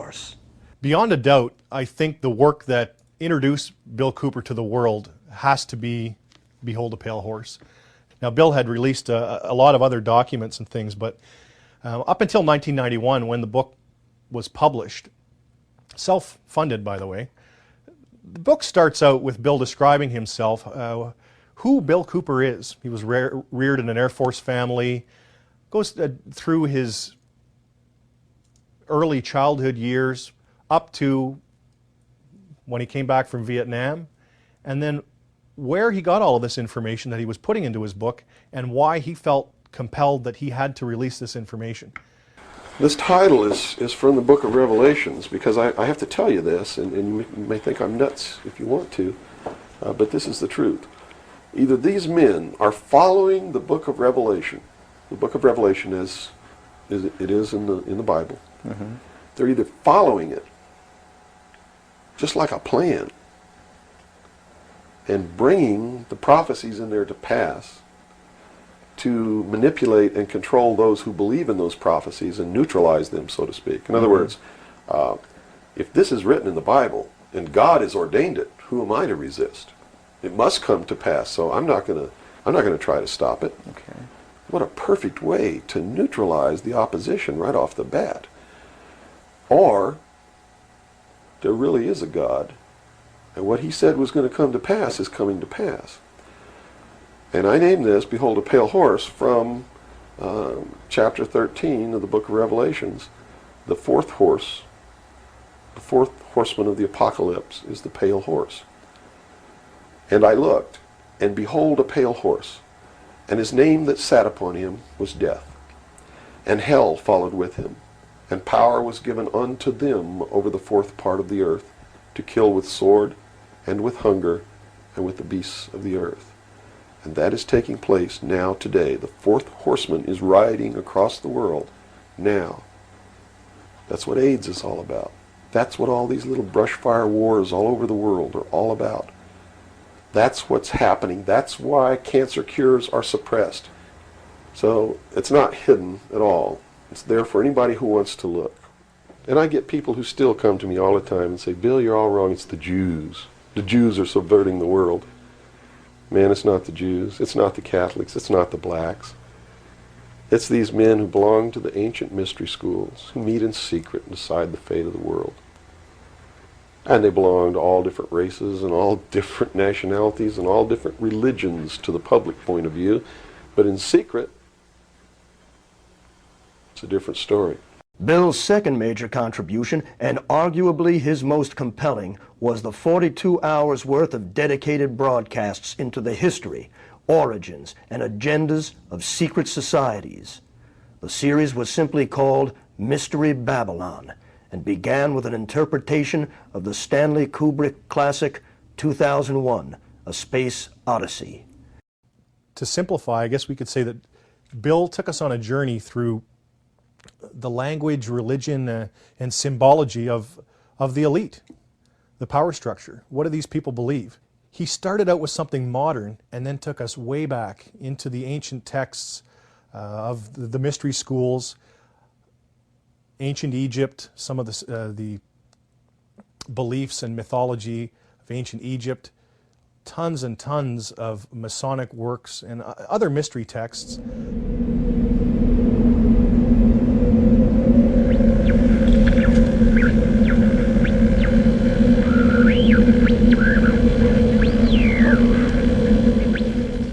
Horse. Beyond a doubt, I think the work that introduced Bill Cooper to the world has to be Behold a Pale Horse. Now, Bill had released a lot of other documents and things, but up until 1991, when the book was published, self-funded, by the way, the book starts out with Bill describing himself, who Bill Cooper is. He was reared in an Air Force family, goes through his early childhood years up to when he came back from Vietnam, and then where he got all of this information that he was putting into his book and why he felt compelled that he had to release this information. This title is from the book of Revelations, because I have to tell you this, and you may think I'm nuts if you want to, but this is the truth. Either these men are following the book of Revelation. The book of Revelation is it is in the Bible. Mm-hmm. They're either following it just like a plan and bringing the prophecies in there to pass to manipulate and control those who believe in those prophecies and neutralize them, so to speak. In other words, if this is written in the Bible and God has ordained it, who am I to resist? It must come to pass, so I'm not going to try to stop it. Okay. What a perfect way to neutralize the opposition right off the bat. Or there really is a God, and what he said was going to come to pass is coming to pass. And I named this, Behold a Pale Horse, from chapter 13 of the book of Revelations. The fourth horse, the fourth horseman of the apocalypse is the pale horse. And I looked, and behold a pale horse, and his name that sat upon him was Death. And hell followed with him, and power was given unto them over the fourth part of the earth, to kill with sword, and with hunger, and with the beasts of the earth. And that is taking place now today. The fourth horseman is riding across the world now. That's what AIDS is all about. That's what all these little brush fire wars all over the world are all about. That's what's happening. That's why cancer cures are suppressed. So it's not hidden at all. It's there for anybody who wants to look. And I get people who still come to me all the time and say, Bill, you're all wrong. It's the Jews. The Jews are subverting the world. Man, it's not the Jews. It's not the Catholics. It's not the blacks. It's these men who belong to the ancient mystery schools, who meet in secret and decide the fate of the world. And they belong to all different races and all different nationalities and all different religions to the public point of view. But in secret, it's a different story. Bill's second major contribution, and arguably his most compelling, was the 42 hours worth of dedicated broadcasts into the history, origins, and agendas of secret societies. The series was simply called Mystery Babylon, and began with an interpretation of the Stanley Kubrick classic 2001, A Space Odyssey. To simplify, I guess we could say that Bill took us on a journey through the language, religion, and symbology of the elite, the power structure. What do these people believe? He started out with something modern and then took us way back into the ancient texts of the mystery schools, ancient Egypt, some of the beliefs and mythology of ancient Egypt, tons and tons of Masonic works and other mystery texts.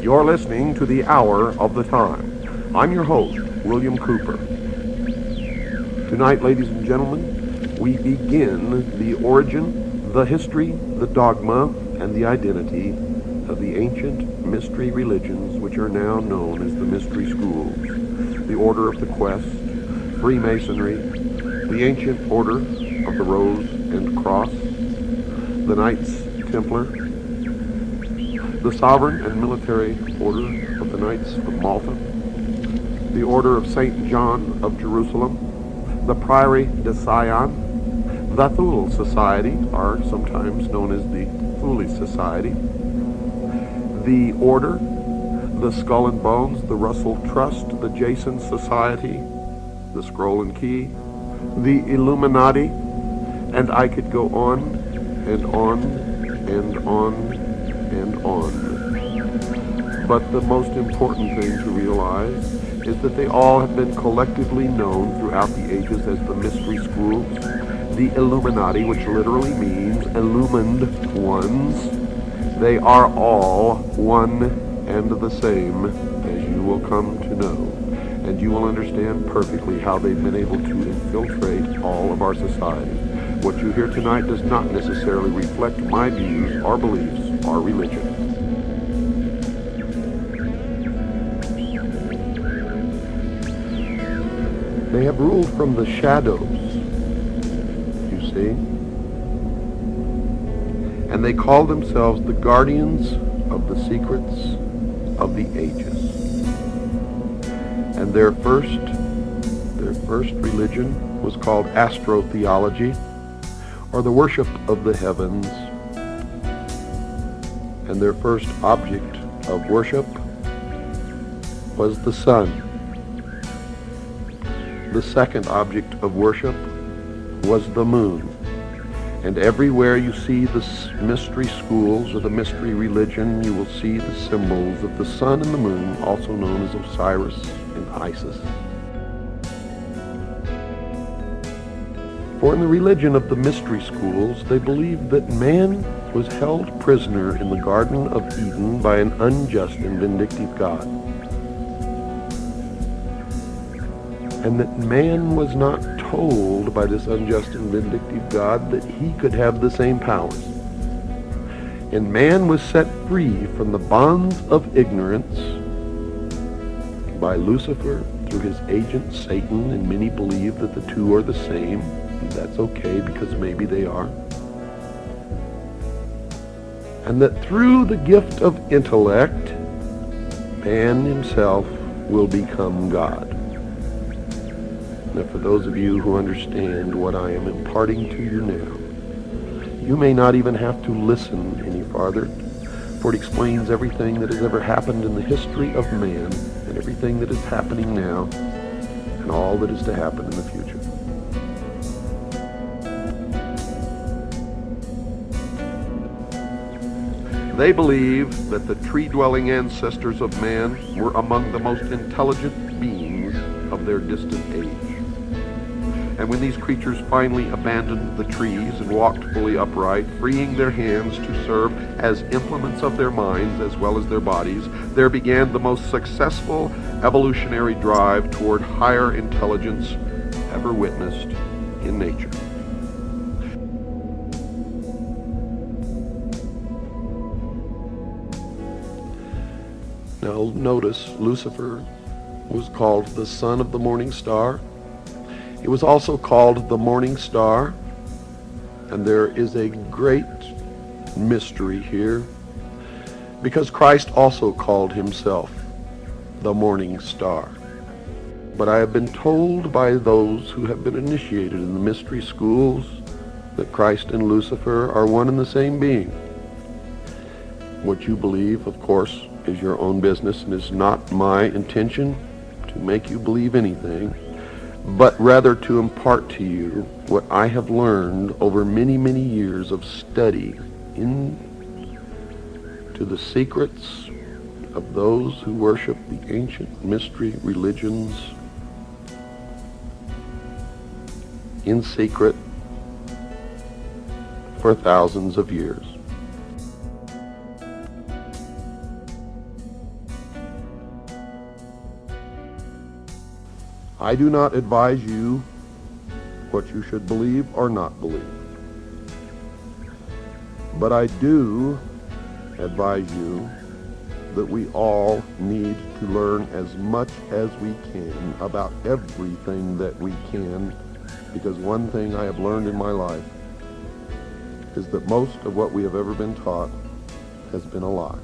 You're listening to The Hour of the Time. I'm your host, William Cooper. Tonight, ladies and gentlemen, we begin the origin, the history, the dogma, and the identity of the ancient mystery religions which are now known as the mystery schools. The Order of the Quest, Freemasonry, the ancient Order of the Rose and Cross, the Knights Templar, the Sovereign and Military Order of the Knights of Malta, the Order of St. John of Jerusalem, the Priory de Sion, the Thule Society, or sometimes known as the Thule Society, the Order, the Skull and Bones, the Russell Trust, the Jason Society, the Scroll and Key, the Illuminati, And I could go on and on and on and on. But the most important thing to realize is that they all have been collectively known throughout the ages as the mystery schools, the Illuminati, which literally means illumined ones. They are all one and the same, as you will come to know. And you will understand perfectly how they've been able to infiltrate all of our society. What you hear tonight does not necessarily reflect my views, our beliefs, our religion. They have ruled from the shadows, you see. And they call themselves the guardians of the secrets of the ages. And their first religion was called astrotheology, or the worship of the heavens. And their first object of worship was the sun. The second object of worship was the moon. And everywhere you see the mystery schools or the mystery religion, you will see the symbols of the sun and the moon, also known as Osiris and Isis. For in the religion of the mystery schools, they believed that man was held prisoner in the Garden of Eden by an unjust and vindictive God. And that man was not told by this unjust and vindictive God that he could have the same powers. And man was set free from the bonds of ignorance by Lucifer through his agent Satan, and many believe that the two are the same. And that's okay, because maybe they are. And that through the gift of intellect, man himself will become God. Now, for those of you who understand what I am imparting to you now, you may not even have to listen any farther, for it explains everything that has ever happened in the history of man, and everything that is happening now, and all that is to happen in the future. They believe that the tree-dwelling ancestors of man were among the most intelligent beings of their distant age. And when these creatures finally abandoned the trees and walked fully upright, freeing their hands to serve as implements of their minds as well as their bodies, there began the most successful evolutionary drive toward higher intelligence ever witnessed in nature. Now notice, Lucifer was called the son of the morning star. It was also called the morning star, and there is a great mystery here, because Christ also called himself the morning star. But I have been told by those who have been initiated in the mystery schools that Christ and Lucifer are one and the same being. What you believe, of course, is your own business, and is not my intention to make you believe anything, but rather to impart to you what I have learned over many, many years of study into the secrets of those who worship the ancient mystery religions in secret for thousands of years. I do not advise you what you should believe or not believe. But I do advise you that we all need to learn as much as we can about everything that we can, because one thing I have learned in my life is that most of what we have ever been taught has been a lie.